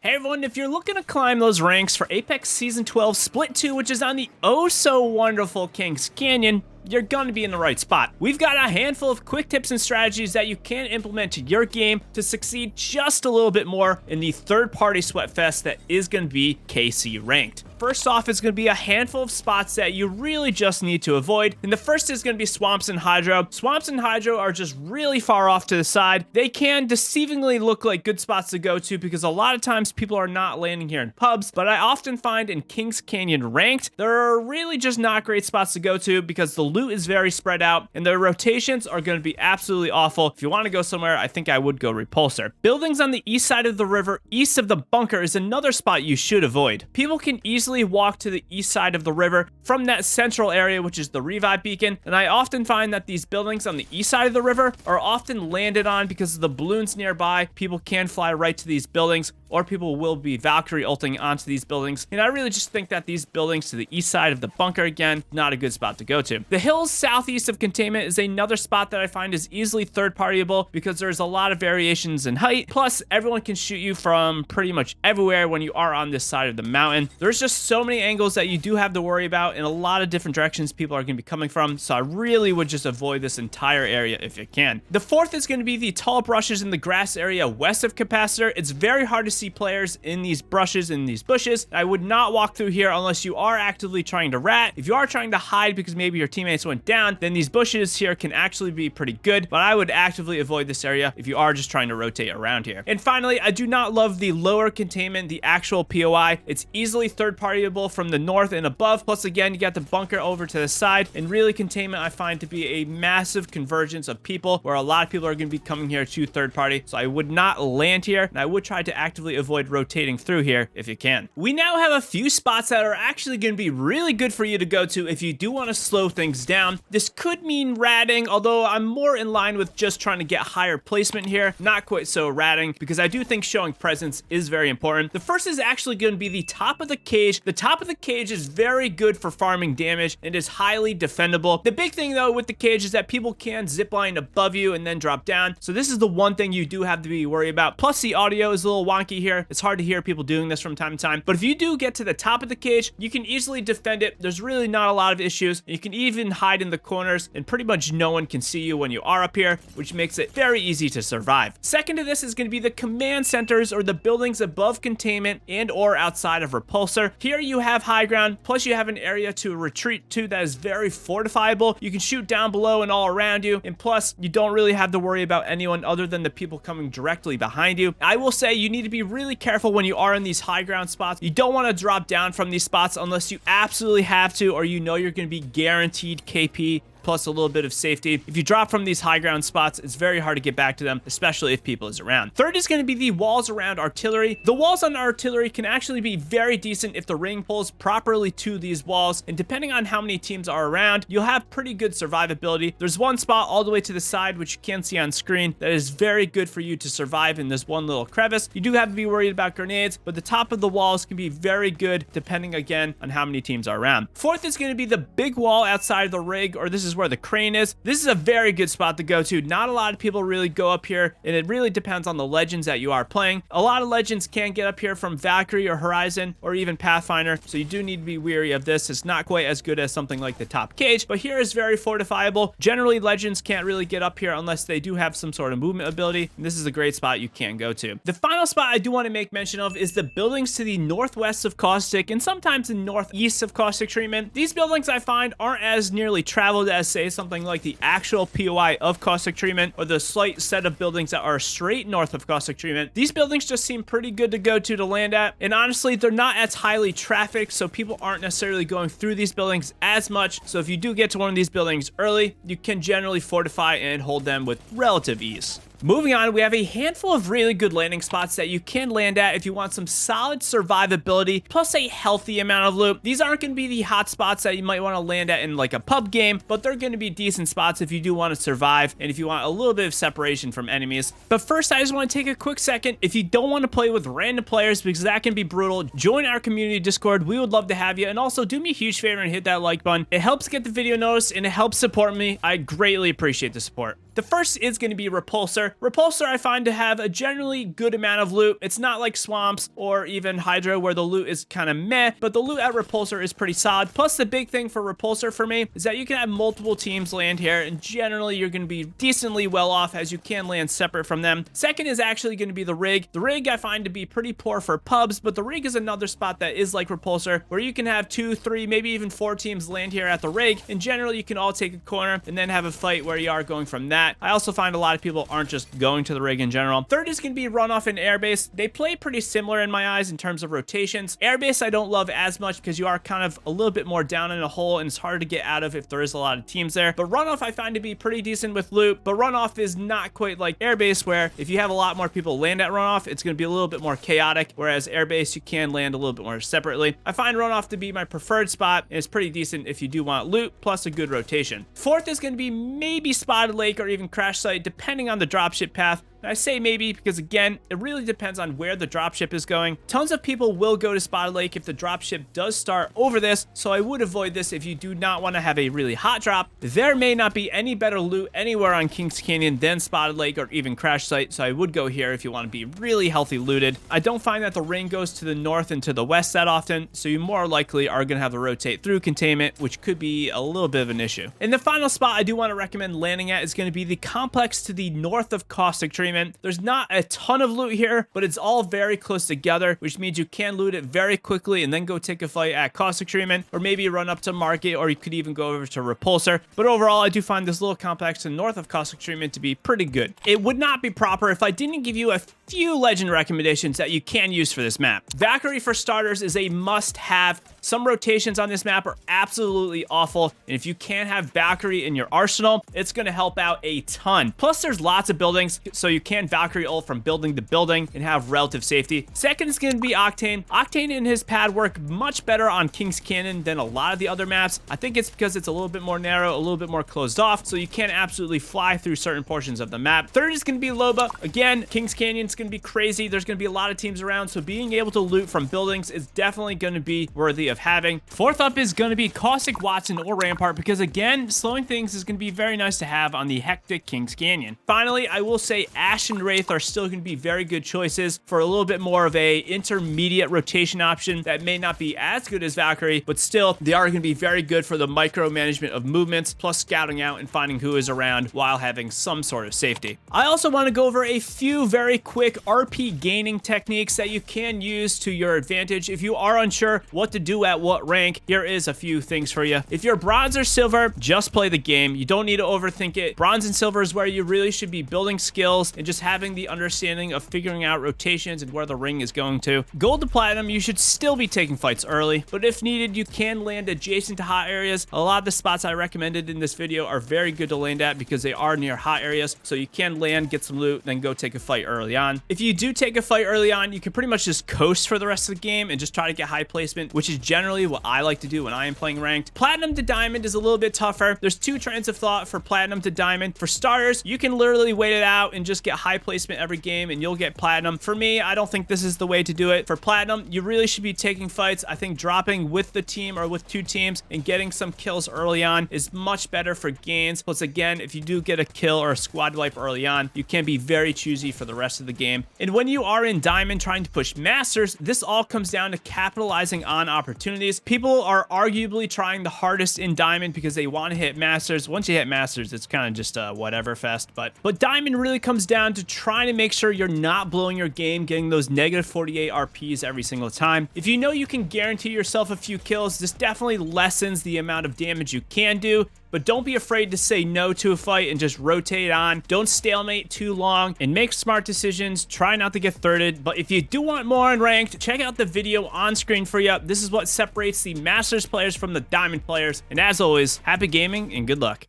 Hey everyone, if you're looking to climb those ranks for Apex Season 12 Split 2, which is on the oh-so-wonderful Kings Canyon, you're going to be in the right spot. We've got a handful of quick tips and strategies that you can implement to your game to succeed just a little bit more in the third-party sweatfest that is going to be KC Ranked. First off, it's going to be a handful of spots that you really just need to avoid. And the first is going to be swamps and hydro. Swamps and hydro are just really far off to the side. They can deceivingly look like good spots to go to because a lot of times people are not landing here in pubs. But I often find in Kings Canyon Ranked, there are really just not great spots to go to because the loot is very spread out and the rotations are going to be absolutely awful. If you want to go somewhere, I think I would go Repulsor. Buildings on the east side of the river, east of the bunker, is another spot you should avoid. People can easily walk to the east side of the river from that central area, which is the revive beacon, and I often find that these buildings on the east side of the river are often landed on because of the balloons nearby. People can fly right to these buildings, or people will be Valkyrie ulting onto these buildings, and I really just think that these buildings to the east side of the bunker, again, not a good spot to go to. The hills southeast of containment is another spot that I find is easily third-partyable because there's a lot of variations in height, plus everyone can shoot you from pretty much everywhere when you are on this side of the mountain. There's just so many angles that you do have to worry about and a lot of different directions people are going to be coming from, so I really would just avoid this entire area if you can. The fourth is going to be the tall brushes in the grass area west of Capacitor. It's very hard to see players in these brushes, in these bushes. I would not walk through here unless you are actively trying to rat. If you are trying to hide because maybe your teammates went down, then these bushes here can actually be pretty good, but I would actively avoid this area if you are just trying to rotate around here. And finally, I do not love the lower containment, the actual POI. It's easily third-partyable from the north and above, plus again, you got the bunker over to the side, and really containment I find to be a massive convergence of people where a lot of people are going to be coming here to third party, so I would not land here, and I would try to actively avoid rotating through here if you can. We now have a few spots that are actually going to be really good for you to go to if you do want to slow things down. This could mean ratting, although I'm more in line with just trying to get higher placement here, not quite so ratting, because I do think showing presence is very important. The first is actually going to be the top of the cage. The top of the cage is very good for farming damage and is highly defendable. The big thing though with the cage is that people can zipline above you and then drop down, so this is the one thing you do have to be worried about. Plus the audio is a little wonky here. It's hard to hear people doing this from time to time, but if you do get to the top of the cage, you can easily defend it. There's really not a lot of issues. You can even hide in the corners and pretty much no one can see you when you are up here, which makes it very easy to survive. Second to this is going to be the command centers, or the buildings above containment and or outside of Repulsor. Here you have high ground, plus you have an area to retreat to that is very fortifiable. You can shoot down below and all around you, and plus you don't really have to worry about anyone other than the people coming directly behind you. I will say you need to be really careful when you are in these high ground spots. You don't want to drop down from these spots unless you absolutely have to, or you know you're going to be guaranteed KP plus a little bit of safety. If you drop from these high ground spots, it's very hard to get back to them, especially if people is around. Third is going to be the walls around artillery. The walls on artillery can actually be very decent if the ring pulls properly to these walls, and depending on how many teams are around, you'll have pretty good survivability. There's one spot all the way to the side, which you can see on screen, that is very good for you to survive in this one little crevice. You do have to be worried about grenades, but the top of the walls can be very good depending again on how many teams are around. Fourth is going to be the big wall outside of the rig, or this is where the crane is. This is a very good spot to go to. Not a lot of people really go up here, and it really depends on the legends that you are playing. A lot of legends can get up here from Valkyrie or Horizon or even Pathfinder, so you do need to be wary of this. It's not quite as good as something like the top cage, but here is very fortifiable. Generally, legends can't really get up here unless they do have some sort of movement ability, and this is a great spot you can go to. The final spot I do want to make mention of is the buildings to the northwest of Caustic and sometimes the northeast of Caustic treatment. These buildings I find aren't as nearly traveled as, say, something like the actual POI of Caustic treatment or the slight set of buildings that are straight north of Caustic treatment. These buildings just seem pretty good to go to land at, and honestly, they're not as highly trafficked, so people aren't necessarily going through these buildings as much. So if you do get to one of these buildings early, you can generally fortify and hold them with relative ease. Moving on, we have a handful of really good landing spots that you can land at if you want some solid survivability plus a healthy amount of loot. These aren't going to be the hot spots that you might want to land at in like a pub game, but they're going to be decent spots if you do want to survive and if you want a little bit of separation from enemies. But first, I just want to take a quick second. If you don't want to play with random players because that can be brutal, join our community Discord. We would love to have you. And also do me a huge favor and hit that like button. It helps get the video noticed and it helps support me. I greatly appreciate the support. The first is going to be Repulsor. Repulsor I find to have a generally good amount of loot. It's not like Swamps or even Hydra where the loot is kind of meh, but the loot at Repulsor is pretty solid. Plus the big thing for Repulsor for me is that you can have multiple teams land here, and generally you're going to be decently well off as you can land separate from them. Second is actually going to be the Rig. The Rig I find to be pretty poor for pubs, but the Rig is another spot that is like Repulsor where you can have 2, 3, maybe even 4 teams land here at the Rig, and generally you can all take a corner and then have a fight where you are going from that. I also find a lot of people aren't just going to the Rig in general. Third is going to be Runoff and Airbase. They play pretty similar in my eyes in terms of rotations. Airbase I don't love as much because you are kind of a little bit more down in a hole and it's hard to get out of if there is a lot of teams there. But Runoff I find to be pretty decent with loot, but Runoff is not quite like Airbase where if you have a lot more people land at Runoff, it's going to be a little bit more chaotic, whereas Airbase you can land a little bit more separately. I find Runoff to be my preferred spot, and it's pretty decent if you do want loot plus a good rotation. Fourth is going to be maybe Spotted Lake or even Crash Site depending on the dropship path. And I say maybe because, again, it really depends on where the dropship is going. Tons of people will go to Spotted Lake if the dropship does start over this, so I would avoid this if you do not want to have a really hot drop. There may not be any better loot anywhere on Kings Canyon than Spotted Lake or even Crash Site, so I would go here if you want to be really healthy looted. I don't find that the ring goes to the north and to the west that often, so you more likely are going to have to rotate through containment, which could be a little bit of an issue. And the final spot I do want to recommend landing at is going to be the complex to the north of Caustic Treatment. There's not a ton of loot here, but it's all very close together, which means you can loot it very quickly and then go take a fight at Caustic Treatment, or maybe run up to Market, or you could even go over to Repulsor. But overall, I do find this little complex to the north of Caustic Treatment to be pretty good. It would not be proper if I didn't give you a few legend recommendations that you can use for this map. Valkyrie for starters is a must-have. Some rotations on this map are absolutely awful, and if you can't have Valkyrie in your arsenal, it's going to help out a ton. Plus, there's lots of buildings, so you can Valkyrie ult from building to building and have relative safety. Second is going to be Octane. Octane and his pad work much better on Kings Canyon than a lot of the other maps. I think it's because it's a little bit more narrow, a little bit more closed off, so you can absolutely fly through certain portions of the map. Third is going to be Loba. Again, Kings Canyon's going to be crazy. There's going to be a lot of teams around, so being able to loot from buildings is definitely going to be worthy of having. Fourth up is going to be Caustic, Watson, or Rampart, because again, slowing things is going to be very nice to have on the hectic Kings Canyon. Finally, I will say Ash and Wraith are still going to be very good choices for a little bit more of a intermediate rotation option that may not be as good as Valkyrie, but still, they are going to be very good for the micromanagement of movements, plus scouting out and finding who is around while having some sort of safety. I also want to go over a few very quick RP gaining techniques that you can use to your advantage. If you are unsure what to do at what rank, here is a few things for you. If you're bronze or silver, just play the game. You don't need to overthink it. Bronze and silver is where you really should be building skills and just having the understanding of figuring out rotations and where the ring is going to. Gold to platinum, you should still be taking fights early, but if needed, you can land adjacent to hot areas. A lot of the spots I recommended in this video are very good to land at because they are near hot areas, so you can land, get some loot, then go take a fight early on. If you do take a fight early on, you can pretty much just coast for the rest of the game and just try to get high placement, which is generally what I like to do when I am playing ranked. Platinum to diamond is a little bit tougher. There's two trains of thought for platinum to diamond. For starters, you can literally wait it out and just get high placement every game and you'll get platinum. For me, I don't think this is the way to do it. For platinum, you really should be taking fights. I think dropping with the team or with two teams and getting some kills early on is much better for gains. Plus, again, if you do get a kill or a squad wipe early on, you can be very choosy for the rest of the game. And when you are in diamond trying to push masters, this all comes down to capitalizing on opportunities. People are arguably trying the hardest in diamond because they want to hit masters. Once you hit masters, it's kind of just a whatever fest. But diamond really comes down to trying to make sure you're not blowing your game, getting those negative 48 RPs every single time. If you know you can guarantee yourself a few kills, this definitely lessens the amount of damage you can do. But don't be afraid to say no to a fight and just rotate on. Don't stalemate too long and make smart decisions. Try not to get thirded. But if you do want more on ranked, check out the video on screen for you. This is what separates the Masters players from the Diamond players. And as always, happy gaming and good luck.